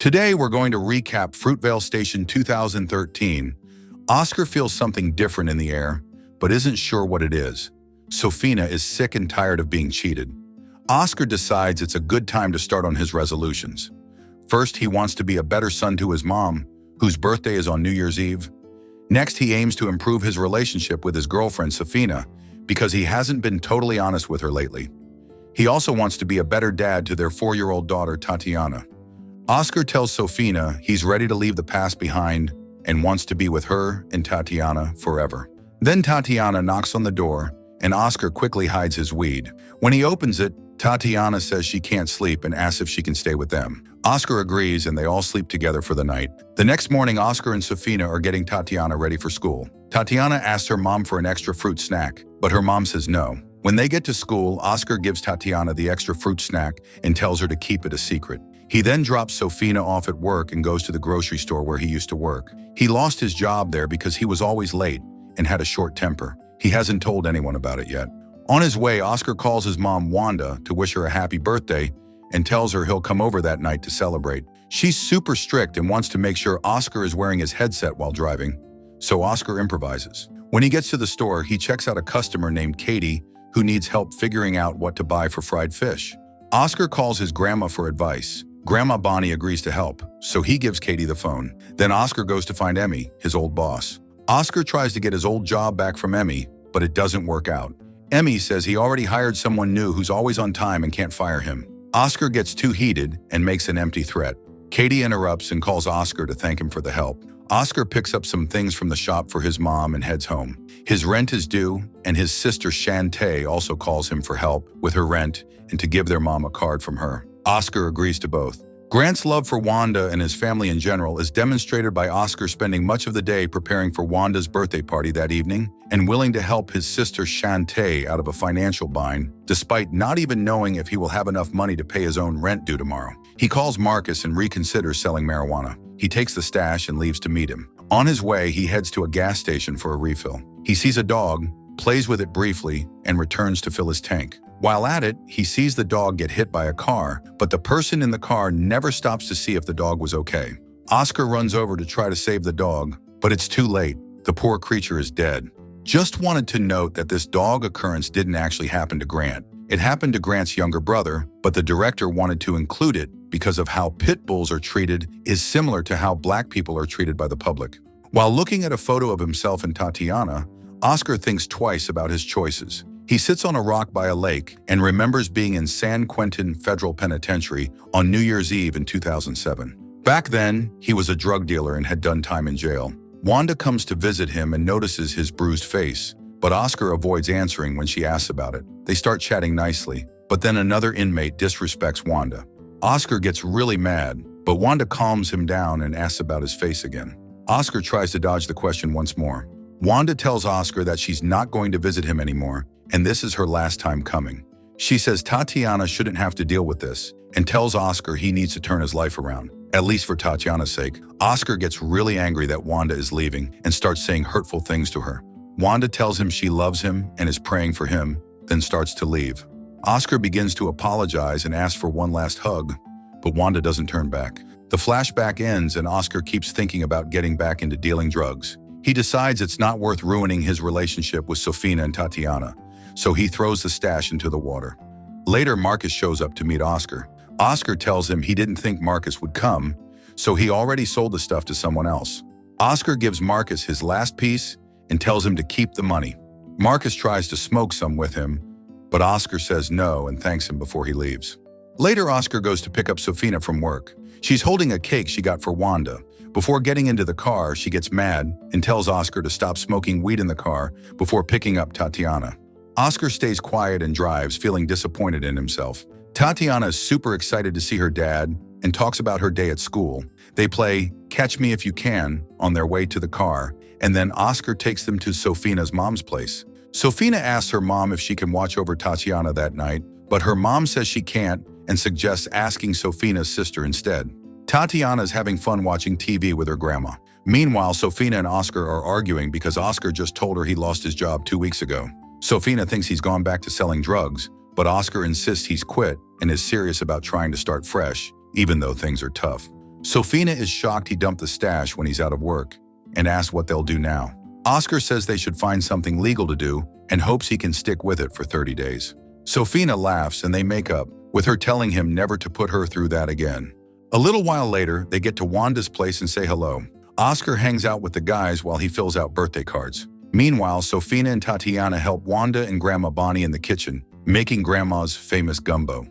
Today, we're going to recap Fruitvale Station 2013. Oscar feels something different in the air, but isn't sure what it is. Sofina is sick and tired of being cheated. Oscar decides it's a good time to start on his resolutions. First, he wants to be a better son to his mom, whose birthday is on New Year's Eve. Next, he aims to improve his relationship with his girlfriend, Sofina, because he hasn't been totally honest with her lately. He also wants to be a better dad to their 4-year-old daughter, Tatiana. Oscar tells Sofina he's ready to leave the past behind and wants to be with her and Tatiana forever. Then Tatiana knocks on the door, and Oscar quickly hides his weed. When he opens it, Tatiana says she can't sleep and asks if she can stay with them. Oscar agrees, and they all sleep together for the night. The next morning, Oscar and Sofina are getting Tatiana ready for school. Tatiana asks her mom for an extra fruit snack, but her mom says no. When they get to school, Oscar gives Tatiana the extra fruit snack and tells her to keep it a secret. He then drops Sofina off at work and goes to the grocery store where he used to work. He lost his job there because he was always late and had a short temper. He hasn't told anyone about it yet. On his way, Oscar calls his mom, Wanda, to wish her a happy birthday and tells her he'll come over that night to celebrate. She's super strict and wants to make sure Oscar is wearing his headset while driving, so Oscar improvises. When he gets to the store, he checks out a customer named Katie who needs help figuring out what to buy for fried fish. Oscar calls his grandma for advice. Grandma Bonnie agrees to help, so he gives Katie the phone. Then Oscar goes to find Emmy, his old boss. Oscar tries to get his old job back from Emmy, but it doesn't work out. Emmy says he already hired someone new who's always on time and can't fire him. Oscar gets too heated and makes an empty threat. Katie interrupts and calls Oscar to thank him for the help. Oscar picks up some things from the shop for his mom and heads home. His rent is due, and his sister Shantae also calls him for help with her rent and to give their mom a card from her. Oscar agrees to both. Grant's love for Wanda and his family in general is demonstrated by Oscar spending much of the day preparing for Wanda's birthday party that evening and willing to help his sister Shantae out of a financial bind, despite not even knowing if he will have enough money to pay his own rent due tomorrow. He calls Marcus and reconsiders selling marijuana. He takes the stash and leaves to meet him. On his way, he heads to a gas station for a refill. He sees a dog, plays with it briefly, and returns to fill his tank. While at it, he sees the dog get hit by a car, but the person in the car never stops to see if the dog was okay. Oscar runs over to try to save the dog, but it's too late. The poor creature is dead. Just wanted to note that this dog occurrence didn't actually happen to Grant. It happened to Grant's younger brother, but the director wanted to include it because of how pit bulls are treated is similar to how black people are treated by the public. While looking at a photo of himself and Tatiana, Oscar thinks twice about his choices. He sits on a rock by a lake and remembers being in San Quentin Federal Penitentiary on New Year's Eve in 2007. Back then, he was a drug dealer and had done time in jail. Wanda comes to visit him and notices his bruised face, but Oscar avoids answering when she asks about it. They start chatting nicely, but then another inmate disrespects Wanda. Oscar gets really mad, but Wanda calms him down and asks about his face again. Oscar tries to dodge the question once more. Wanda tells Oscar that she's not going to visit him anymore, and this is her last time coming. She says Tatiana shouldn't have to deal with this and tells Oscar he needs to turn his life around, at least for Tatiana's sake. Oscar gets really angry that Wanda is leaving and starts saying hurtful things to her. Wanda tells him she loves him and is praying for him, then starts to leave. Oscar begins to apologize and asks for one last hug, but Wanda doesn't turn back. The flashback ends and Oscar keeps thinking about getting back into dealing drugs. He decides it's not worth ruining his relationship with Sofina and Tatiana, so he throws the stash into the water. Later, Marcus shows up to meet Oscar. Oscar tells him he didn't think Marcus would come, so he already sold the stuff to someone else. Oscar gives Marcus his last piece and tells him to keep the money. Marcus tries to smoke some with him, but Oscar says no and thanks him before he leaves. Later, Oscar goes to pick up Sofina from work. She's holding a cake she got for Wanda. Before getting into the car, she gets mad and tells Oscar to stop smoking weed in the car before picking up Tatiana. Oscar stays quiet and drives, feeling disappointed in himself. Tatiana is super excited to see her dad and talks about her day at school. They play Catch Me If You Can on their way to the car, and then Oscar takes them to Sofina's mom's place. Sofina asks her mom if she can watch over Tatiana that night, but her mom says she can't and suggests asking Sofina's sister instead. Tatiana is having fun watching TV with her grandma. Meanwhile, Sofina and Oscar are arguing because Oscar just told her he lost his job 2 weeks ago. Sofina thinks he's gone back to selling drugs, but Oscar insists he's quit and is serious about trying to start fresh, even though things are tough. Sofina is shocked he dumped the stash when he's out of work and asks what they'll do now. Oscar says they should find something legal to do and hopes he can stick with it for 30 days. Sofina laughs and they make up, with her telling him never to put her through that again. A little while later, they get to Wanda's place and say hello. Oscar hangs out with the guys while he fills out birthday cards. Meanwhile, Sofina and Tatiana help Wanda and Grandma Bonnie in the kitchen, making Grandma's famous gumbo.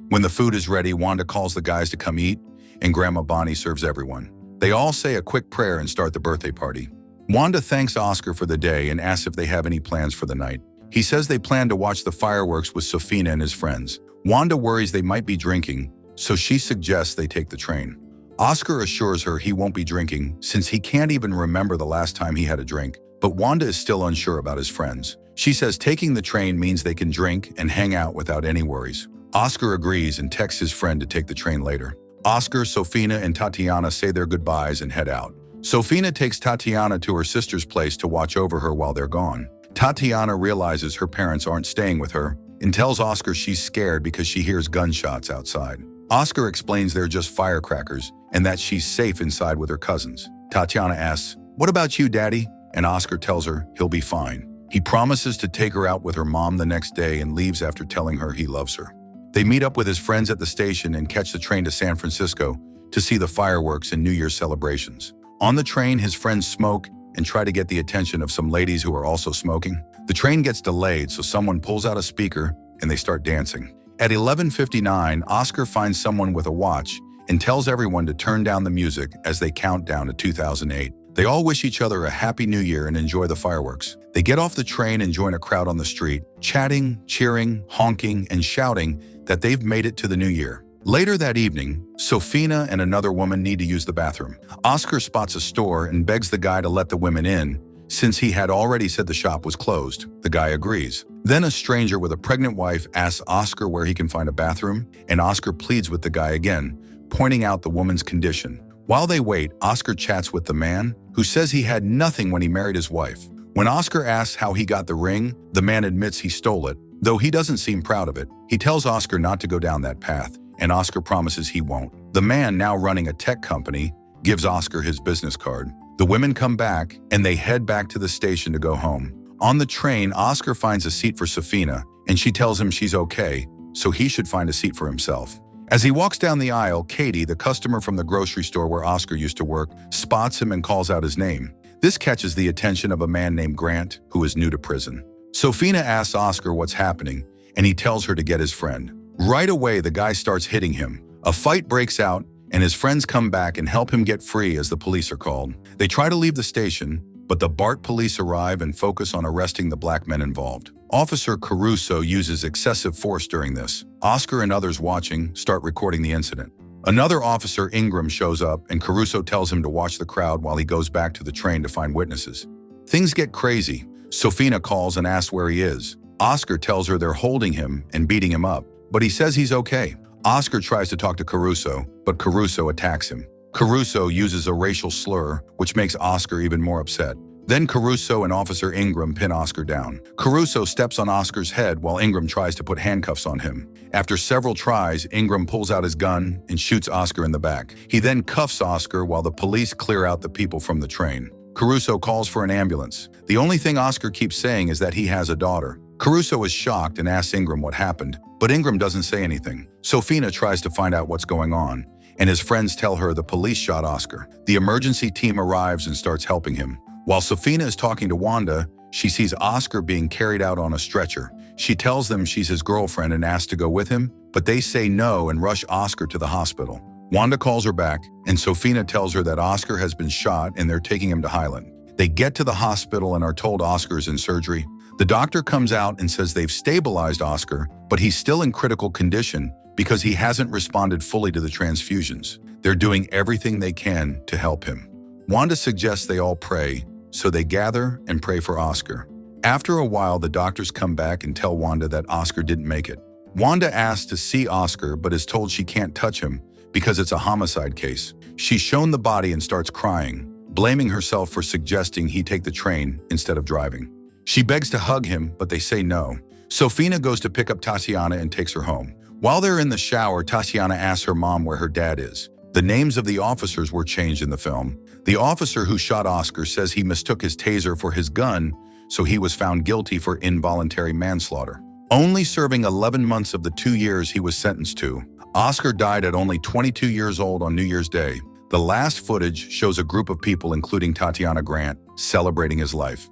When the food is ready, Wanda calls the guys to come eat, and Grandma Bonnie serves everyone. They all say a quick prayer and start the birthday party. Wanda thanks Oscar for the day and asks if they have any plans for the night. He says they plan to watch the fireworks with Sofina and his friends. Wanda worries they might be drinking, so she suggests they take the train. Oscar assures her he won't be drinking since he can't even remember the last time he had a drink, but Wanda is still unsure about his friends. She says taking the train means they can drink and hang out without any worries. Oscar agrees and texts his friend to take the train later. Oscar, Sofina, and Tatiana say their goodbyes and head out. Sofina takes Tatiana to her sister's place to watch over her while they're gone. Tatiana realizes her parents aren't staying with her and tells Oscar she's scared because she hears gunshots outside. Oscar explains they're just firecrackers and that she's safe inside with her cousins. Tatiana asks, "What about you, Daddy?" And Oscar tells her he'll be fine. He promises to take her out with her mom the next day and leaves after telling her he loves her. They meet up with his friends at the station and catch the train to San Francisco to see the fireworks and New Year's celebrations. On the train, his friends smoke and try to get the attention of some ladies who are also smoking. The train gets delayed, so someone pulls out a speaker and they start dancing. At 11:59, Oscar finds someone with a watch and tells everyone to turn down the music as they count down to 2008. They all wish each other a happy new year and enjoy the fireworks. They get off the train and join a crowd on the street, chatting, cheering, honking, and shouting that they've made it to the new year. Later that evening, Sofina and another woman need to use the bathroom. Oscar spots a store and begs the guy to let the women in, since he had already said the shop was closed. The guy agrees. Then a stranger with a pregnant wife asks Oscar where he can find a bathroom, and Oscar pleads with the guy again, pointing out the woman's condition. While they wait, Oscar chats with the man, who says he had nothing when he married his wife. When Oscar asks how he got the ring, the man admits he stole it, though he doesn't seem proud of it. He tells Oscar not to go down that path, and Oscar promises he won't. The man, now running a tech company, gives Oscar his business card. The women come back, and they head back to the station to go home. On the train, Oscar finds a seat for Sofina, and she tells him she's okay, so he should find a seat for himself. As he walks down the aisle, Katie, the customer from the grocery store where Oscar used to work, spots him and calls out his name. This catches the attention of a man named Grant, who is new to prison. Sofina asks Oscar what's happening, and he tells her to get his friend. Right away, the guy starts hitting him. A fight breaks out, and his friends come back and help him get free as the police are called. They try to leave the station, but the BART police arrive and focus on arresting the black men involved. Officer Caruso uses excessive force during this. Oscar and others watching start recording the incident. Another officer, Ingram, shows up, and Caruso tells him to watch the crowd while he goes back to the train to find witnesses. Things get crazy. Sofina calls and asks where he is. Oscar tells her they're holding him and beating him up, but he says he's okay. Oscar tries to talk to Caruso, but Caruso attacks him. Caruso uses a racial slur, which makes Oscar even more upset. Then Caruso and Officer Ingram pin Oscar down. Caruso steps on Oscar's head while Ingram tries to put handcuffs on him. After several tries, Ingram pulls out his gun and shoots Oscar in the back. He then cuffs Oscar while the police clear out the people from the train. Caruso calls for an ambulance. The only thing Oscar keeps saying is that he has a daughter. Caruso is shocked and asks Ingram what happened, but Ingram doesn't say anything. Sofina tries to find out what's going on, and his friends tell her the police shot Oscar. The emergency team arrives and starts helping him. While Sofina is talking to Wanda, she sees Oscar being carried out on a stretcher. She tells them she's his girlfriend and asks to go with him, but they say no and rush Oscar to the hospital. Wanda calls her back, and Sofina tells her that Oscar has been shot and they're taking him to Highland. They get to the hospital and are told Oscar is in surgery. The doctor comes out and says they've stabilized Oscar, but he's still in critical condition because he hasn't responded fully to the transfusions. They're doing everything they can to help him. Wanda suggests they all pray, so they gather and pray for Oscar. After a while, the doctors come back and tell Wanda that Oscar didn't make it. Wanda asks to see Oscar, but is told she can't touch him because it's a homicide case. She's shown the body and starts crying, blaming herself for suggesting he take the train instead of driving. She begs to hug him, but they say no. Sofina goes to pick up Tatiana and takes her home. While they're in the shower, Tatiana asks her mom where her dad is. The names of the officers were changed in the film. The officer who shot Oscar says he mistook his taser for his gun, so he was found guilty for involuntary manslaughter, only serving 11 months of the 2 years he was sentenced to. Oscar died at only 22 years old on New Year's Day. The last footage shows a group of people, including Tatiana Grant, celebrating his life.